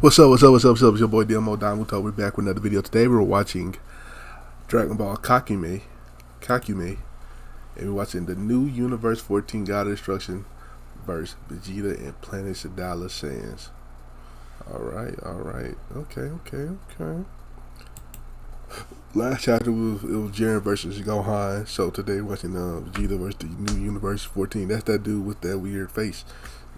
What's up, what's up, what's up, what's up? It's your boy Domuto. We're back with another video. Today we're watching Dragon Ball Kakumei, and we're watching the new Universe 14 God of Destruction verse Vegeta and Planet Shadala Sands. Alright, okay. Last chapter it was Jiren versus Gohan, so today we're watching Vegeta versus the new Universe 14. That's that dude with that weird face.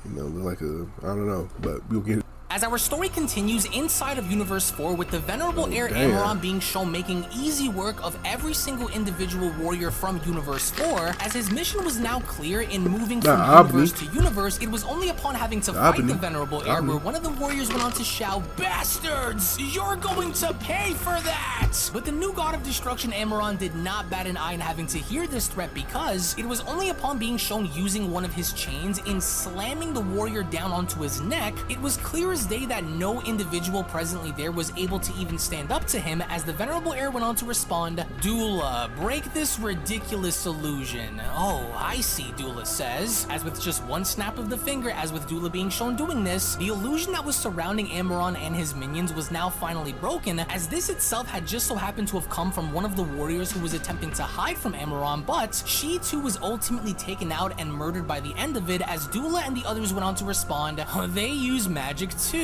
You know, look like I don't know, but we'll get it. As our story continues inside of Universe 4 with the venerable heir Amaron being shown making easy work of every single individual warrior from Universe 4, as his mission was now clear in moving from universe to universe, it was only upon having to fight the venerable heir where one of the warriors went on to shout, "Bastards! You're going to pay for that!" But the new God of Destruction Amaron did not bat an eye in having to hear this threat, because it was only upon being shown using one of his chains in slamming the warrior down onto his neck, it was clear as day that no individual presently there was able to even stand up to him, as the venerable heir went on to respond, "Dula, break this ridiculous illusion." "Oh, I see," Dula says, as with just one snap of the finger, as with Dula being shown doing this, the illusion that was surrounding Amaron and his minions was now finally broken, as this itself had just so happened to have come from one of the warriors who was attempting to hide from Amaron, but she too was ultimately taken out and murdered by the end of it, as Dula and the others went on to respond, "They use magic too.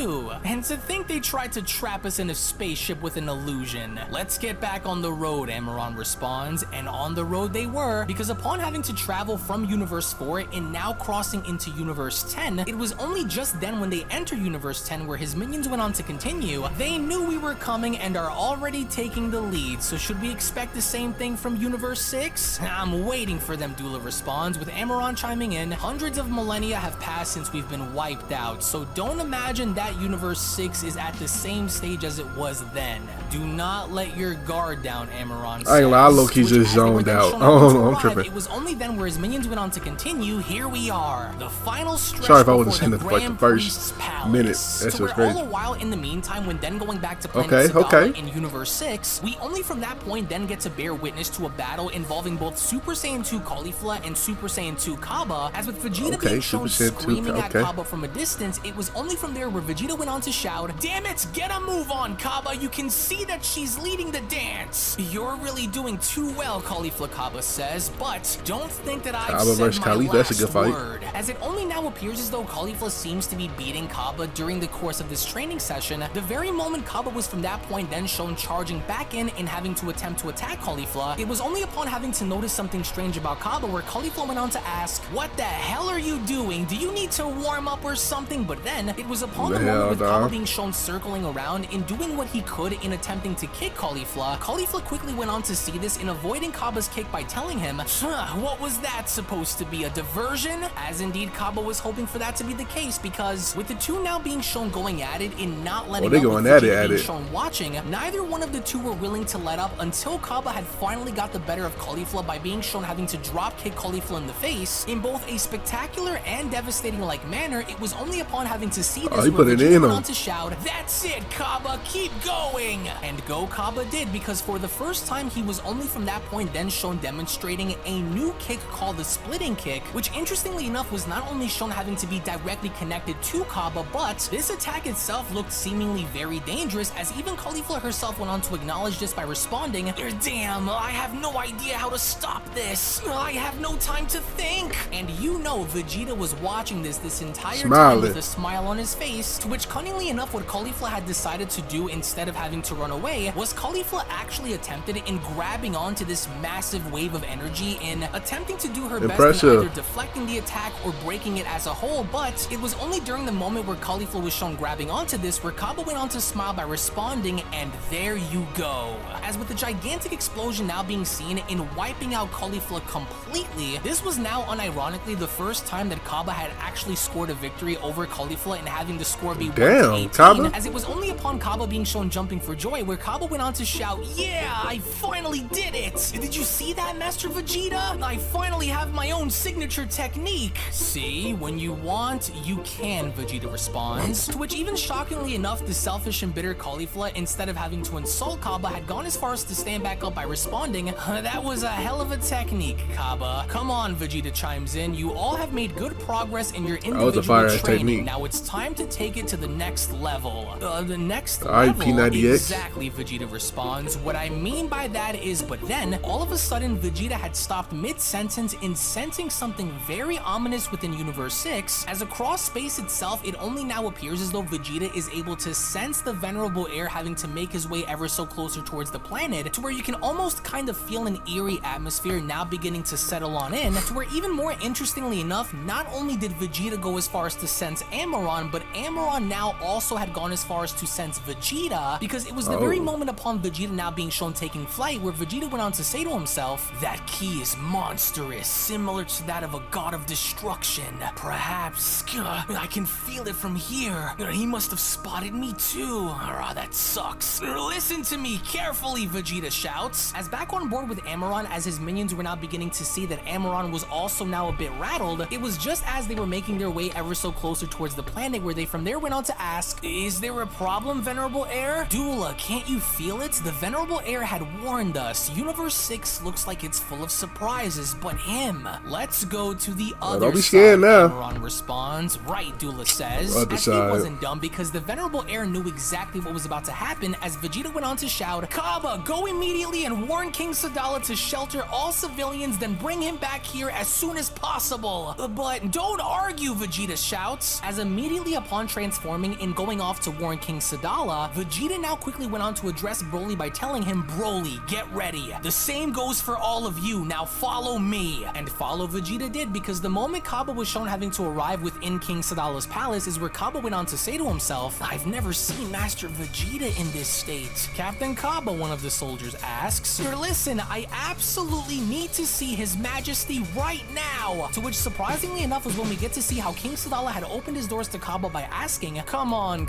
And to think they tried to trap us in a spaceship with an illusion. Let's get back on the road," Amaron responds, and on the road they were, because upon having to travel from Universe 4 and now crossing into Universe 10, it was only just then when they enter Universe 10 where his minions went on to continue, "They knew we were coming and are already taking the lead, so should we expect the same thing from Universe 6? I'm waiting for them," Dula responds, with Amaron chiming in, "Hundreds of millennia have passed since we've been wiped out, so don't imagine that Universe 6 is at the same stage as it was then. Do not let your guard down," Amaron says. I ain't lie, low-key just zoned out. Oh, I'm tripping. It was only then where his minions went on to continue. Here we are, the final stretch. Sorry if I would've before seen the it for like the Grand first Priest's Palace. minute. That's So what's we're crazy. all a while in the meantime, when then going back to Planet Shadala in Universe 6, we only from that point then get to bear witness to a battle involving both Super Saiyan 2 Caulifla and Super Saiyan 2 Kaba, as with Vegeta being shown screaming at Kaba from a distance. It was only from there where Vegeta went on to shout, "Damn it, get a move on, Kaba, you can see that she's leading the dance." "You're really doing too well," Caulifla Kaba says, "but don't think that I've said my last word." As it only now appears as though Caulifla seems to be beating Kaba during the course of this training session, the very moment Kaba was from that point then shown charging back in and having to attempt to attack Caulifla, it was only upon having to notice something strange about Kaba where Caulifla went on to ask, "What the hell are you doing? Do you need to warm up or something?" But then it was upon the moment with Kaba being shown circling around and doing what he could in attempting to kick Caulifla, Caulifla quickly went on to see this in avoiding Kaba's kick by telling him, "What was that supposed to be, a diversion?" As indeed Kaba was hoping for that to be the case, because with the two now being shown going at it and not letting up with Vegeta being shown watching, neither one of the two were willing to let up until Kaba had finally got the better of Caulifla by being shown having to drop kick Caulifla in the face in both a spectacular and devastating like manner. It was only upon having to see this where Vegeta went on to shout, "That's it, Kaba, keep going!" And go Kaba did, because for the first time he was only from that point then shown demonstrating a new kick called the splitting kick, which interestingly enough was not only shown having to be directly connected to Kaba, but this attack itself looked seemingly very dangerous, as even Caulifla herself went on to acknowledge this by responding, "Damn, I have no idea how to stop this. I have no time to think." And you know Vegeta was watching this entire time with a smile on his face, to which cunningly enough what Caulifla had decided to do instead of having to run away was Caulifla actually attempted in grabbing onto this massive wave of energy in attempting to do her best in either deflecting the attack or breaking it as a whole, but it was only during the moment where Caulifla was shown grabbing onto this where Kaba went on to smile by responding, "And there you go." As with the gigantic explosion now being seen in wiping out Caulifla completely, this was now unironically the first time that Kaba had actually scored a victory over Caulifla and having the score be 1-18, as it was only upon Kaba being shown jumping for joy where Kaba went on to shout, "Yeah, I finally did it! Did you see that, Master Vegeta? I finally have my own signature technique." "See, when you want, you can," Vegeta responds, to which even shockingly enough, the selfish and bitter Caulifla, instead of having to insult Kaba, had gone as far as to stand back up by responding, "That was a hell of a technique, Kaba. Come on," Vegeta chimes in, "you all have made good progress in your individual training. Now it's time to take take it to the next level. The next All right, level? P90X. Exactly, Vegeta responds. What I mean by that is, but then, all of a sudden, Vegeta had stopped mid-sentence in sensing something very ominous within Universe 6, as across space itself, it only now appears as though Vegeta is able to sense the venerable air having to make his way ever so closer towards the planet, to where you can almost kind of feel an eerie atmosphere now beginning to settle on in, to where even more interestingly enough, not only did Vegeta go as far as to sense Amaron, but Amaron now also had gone as far as to sense Vegeta, because it was the very moment upon Vegeta now being shown taking flight where Vegeta went on to say to himself, that key is monstrous, similar to that of a god of destruction. Perhaps, I can feel it from here. He must have spotted me too. That sucks. Listen to me carefully, Vegeta shouts. As back on board with Amaron, as his minions were now beginning to see that Amaron was also now a bit rattled, it was just as they were making their way ever so closer towards the planet where they from there went on to ask, is there a problem, Venerable Air? Dula, can't you feel it? The Venerable Air had warned us. Universe 6 looks like it's full of surprises, but him. Let's go to the other don't be scared side, now. Amaron responds. Right, Dula says. Other As side. he wasn't dumb because the Venerable Air knew exactly what was about to happen as Vegeta went on to shout, Kaba, go immediately and warn King Sadala to shelter all civilians, then bring him back here as soon as possible. But don't argue, Vegeta shouts. As immediately upon transforming and going off to warn King Sadala, Vegeta now quickly went on to address Broly by telling him, Broly, get ready. The same goes for all of you. Now follow me. And follow Vegeta did, because the moment Kaba was shown having to arrive within King Sadala's palace is where Kaba went on to say to himself, I've never seen Master Vegeta in this state. Captain Kaba, one of the soldiers asks, Sir, listen, I absolutely need to see His Majesty right now. To which, surprisingly enough, was when we get to see how King Sadala had opened his doors to Kaba by asking, come on,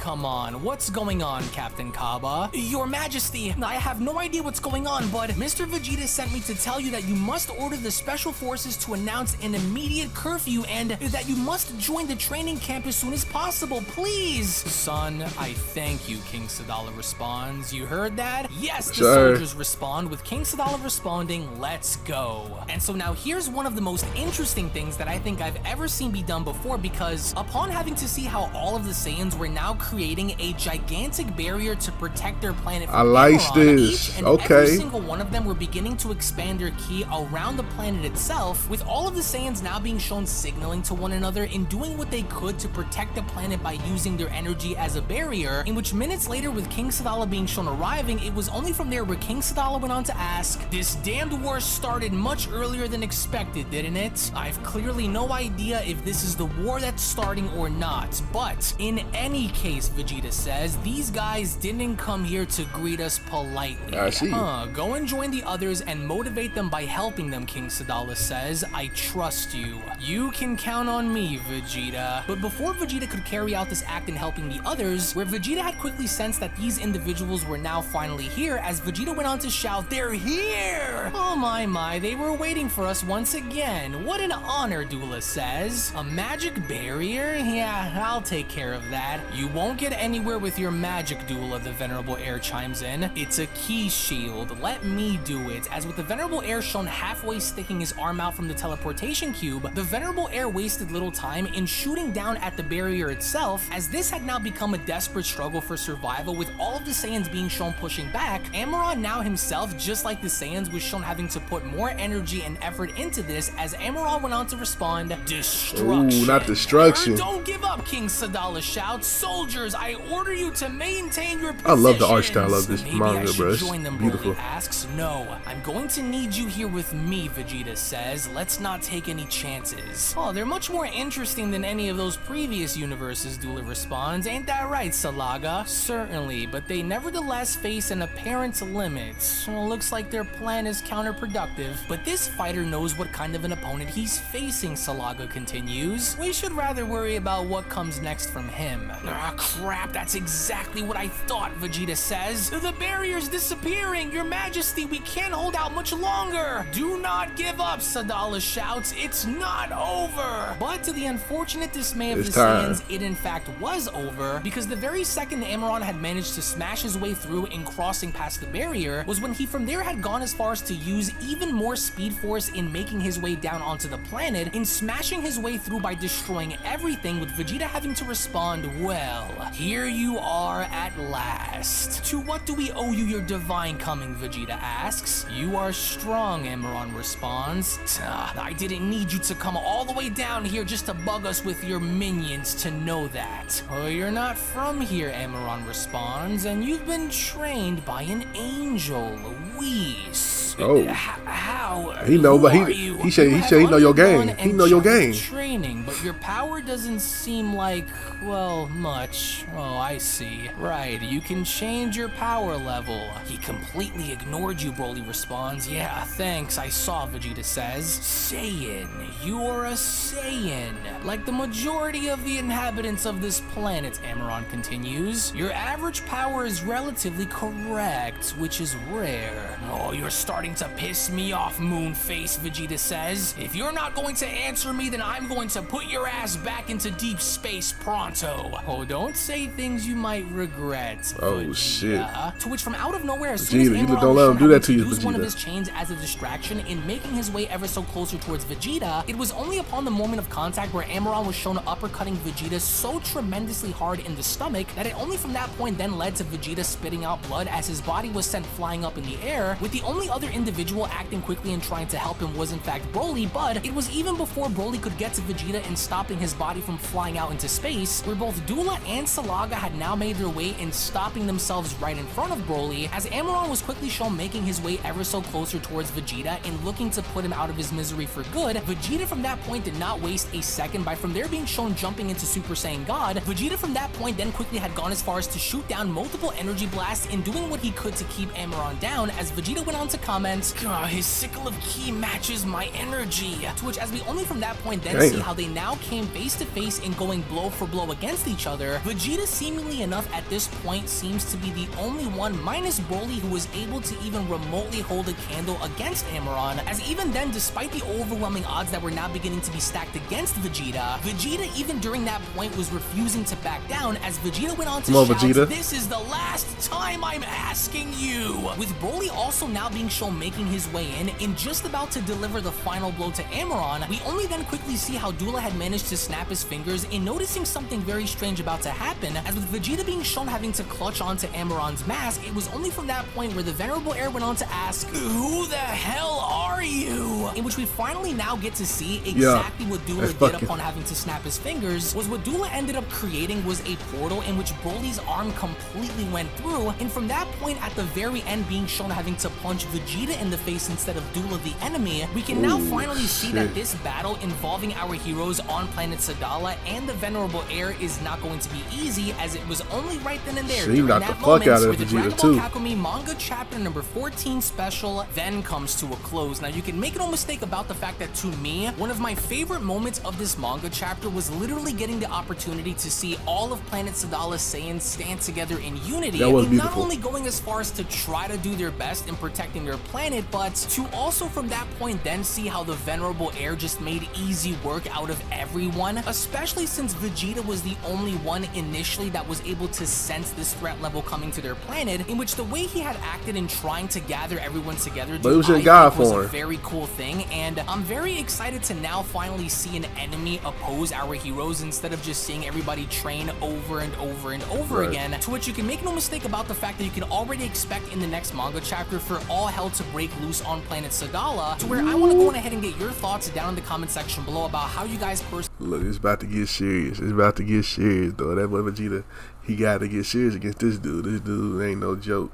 what's going on, Captain Kaba? Your Majesty, I have no idea what's going on, but Mr. Vegeta sent me to tell you that you must order the special forces to announce an immediate curfew and that you must join the training camp as soon as possible, please. Son, I thank you, King Sadala responds. You heard that? Yes, the soldiers respond, with King Sadala responding, let's go. And so now here's one of the most interesting things that I think I've ever seen be done before, because upon having to see how all of the Saiyans were now creating a gigantic barrier to protect their planet from Amaron, each and every single one of them were beginning to expand their ki around the planet itself, with all of the Saiyans now being shown signaling to one another and doing what they could to protect the planet by using their energy as a barrier, in which minutes later, with King Sadala being shown arriving, it was only from there where King Sadala went on to ask, this damned war started much earlier than expected, didn't it? I've clearly no idea if this is the war that's starting or not, but in any case, Vegeta says, these guys didn't come here to greet us politely. I see. Go and join the others and motivate them by helping them, King Sadala says. I trust you. You can count on me, Vegeta. But before Vegeta could carry out this act in helping the others, where Vegeta had quickly sensed that these individuals were now finally here, as Vegeta went on to shout, they're here! Oh my, they were waiting for us once again. What an honor, Dula says. A magic barrier? Yeah, I'll take care of that. You won't get anywhere with your magic, Dula, the Venerable Air chimes in. It's a key shield. Let me do it. As with the Venerable Air shown halfway sticking his arm out from the teleportation cube, the Venerable Air wasted little time in shooting down at the barrier itself, as this had now become a desperate struggle for survival, with all of the Saiyans being shown pushing back. Amaron now himself, just like the Saiyans, was shown having to put more energy and effort into this, as Amaron went on to respond, destruction. Ooh, not destruction. Don't give up, King Sadala shouts. Soldiers, I order you to maintain your positions. I love the art style of this manga, bro. It's Join them, beautiful. Broly asks. No, I'm going to need you here with me, Vegeta says. Let's not take any chances. Oh, they're much more interesting than any of those previous universes, Dula responds. Ain't that right, Salaga? Certainly, but they nevertheless face an apparent limit. Well, looks like their plan is counterproductive, but this fighter knows what kind of an opponent he's facing, Salaga continues. We should rather worry about what comes next from him. Ah, crap, that's exactly what I thought, Vegeta says. The barrier's disappearing, Your Majesty, we can't hold out much longer. Do not give up, Sadala shouts. It's not over. But to the unfortunate dismay of the Saiyans, it in fact was over, because the very second Amaron had managed to smash his way through and crossing past the barrier was when he from there had gone as far as to use even more speed force in making his way down onto the planet, in smashing his way through by destroying everything, with Vegeta having to respond respond, well, here you are at last. To what do we owe you your divine coming, Vegeta asks. You are strong, Amaron responds. I didn't need you to come all the way down here just to bug us with your minions to know that. Oh, you're not from here, Amaron responds, and you've been trained by an angel, Whis. Oh, how? He know, but he said he know your game. He know your game. Training, but your power doesn't seem like, well, much. Oh, I see. Right, you can change your power level. He completely ignored you, Broly responds. Yeah, thanks, I saw, Vegeta says. Saiyan, you're a Saiyan. Like the majority of the inhabitants of this planet, Amaron continues. Your average power is relatively correct, which is rare. Oh, you're starting to piss me off, Moonface, Vegeta says. If you're not going to answer me, then I'm going to put your ass back into deep space pronto. Oh, don't say things you might regret, oh, Vegeta. Shit. To which from out of nowhere, as soon as Vegeta, Amaron don't let him do that to you, use Vegeta. one of his chains as a distraction in making his way ever so closer towards Vegeta, it was only upon the moment of contact where Amaron was shown uppercutting Vegeta so tremendously hard in the stomach that it only from that point then led to Vegeta spitting out blood as his body was sent flying up in the air, with the only other individual acting quickly and trying to help him was in fact Broly, but it was even before Broly could get to Vegeta and stopping his body from flying out into space, where both Dula and Salaga had now made their way in stopping themselves right in front of Broly, as Amaron was quickly shown making his way ever so closer towards Vegeta and looking to put him out of his misery for good. Vegeta from that point did not waste a second by from there being shown jumping into Super Saiyan God. Vegeta from that point then quickly had gone as far as to shoot down multiple energy blasts in doing what he could to keep Amaron down, as Vegeta went on to comment, his sickle of ki matches my energy. To which, as we only from that point then see how they now came face to face in going blow for blow against each other, Vegeta seemingly enough at this point seems to be the only one minus Broly who was able to even remotely hold a candle against Amaron, as even then, despite the overwhelming odds that were now beginning to be stacked against Vegeta, Vegeta even during that point was refusing to back down, as Vegeta went on to shout, Vegeta. This is the last time I'm asking you! With Broly also now being shown making his way in just about to deliver the final blow to Amaron, we only then quickly see how Dula had managed to snap his fingers in noticing something very strange about to happen, as with Vegeta being shown having to clutch onto Amaron's mask, it was only from that point where the Venerable Heir went on to ask, who the hell are you? In which we finally now get to see exactly what Dula did upon having to snap his fingers, was what Dula ended up creating was a portal in which Broly's arm completely went through, and from that point at the very end being shown having to punch Vegeta in the face instead of Dula the enemy, we can now finally see that this battle involving our heroes on planet Sadala and the Venerable Heir is not going to be easy, as it was only right then and there during that moment where the Dragon Ball Kakumei manga chapter number 14 special then comes to a close. Now you can make no mistake about the fact that to me, one of my favorite moments of this manga chapter was literally getting the opportunity to see all of planet Sadala Saiyans stand together in unity, and not only going as far as to try to do their best in protecting their planet, but to also from that point then see how the Venerable Heir just made easy work out of everyone, especially since Vegeta was the only one initially that was able to sense this threat level coming to their planet, in which the way he had acted in trying to gather everyone together was a very cool thing, and I'm very excited to now finally see an enemy oppose our heroes instead of just seeing everybody train over and over and over again, to which you can make no mistake about the fact that you can already expect in the next manga chapter for all hell to break loose on planet Sadala, to where I want to go on ahead and get your thoughts down in the comment section below about how you guys personally. Look, it's about to get serious. It's about to get serious, though. That boy Vegeta, he got to get serious against this dude. This dude ain't no joke.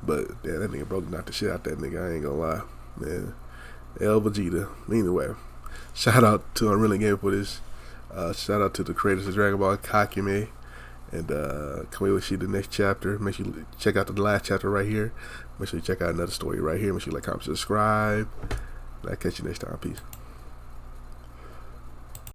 But yeah, that nigga Broly knocked the shit out that nigga. I ain't gonna lie, man. Vegeta. Anyway, shout out to UnrealEntGaming for this. Shout out to the creators of Dragon Ball Kakumei. And can we see the next chapter? Make sure you check out the last chapter right here. Make sure you check out another story right here. Make sure you like, comment, subscribe. I'll catch you next time. Peace.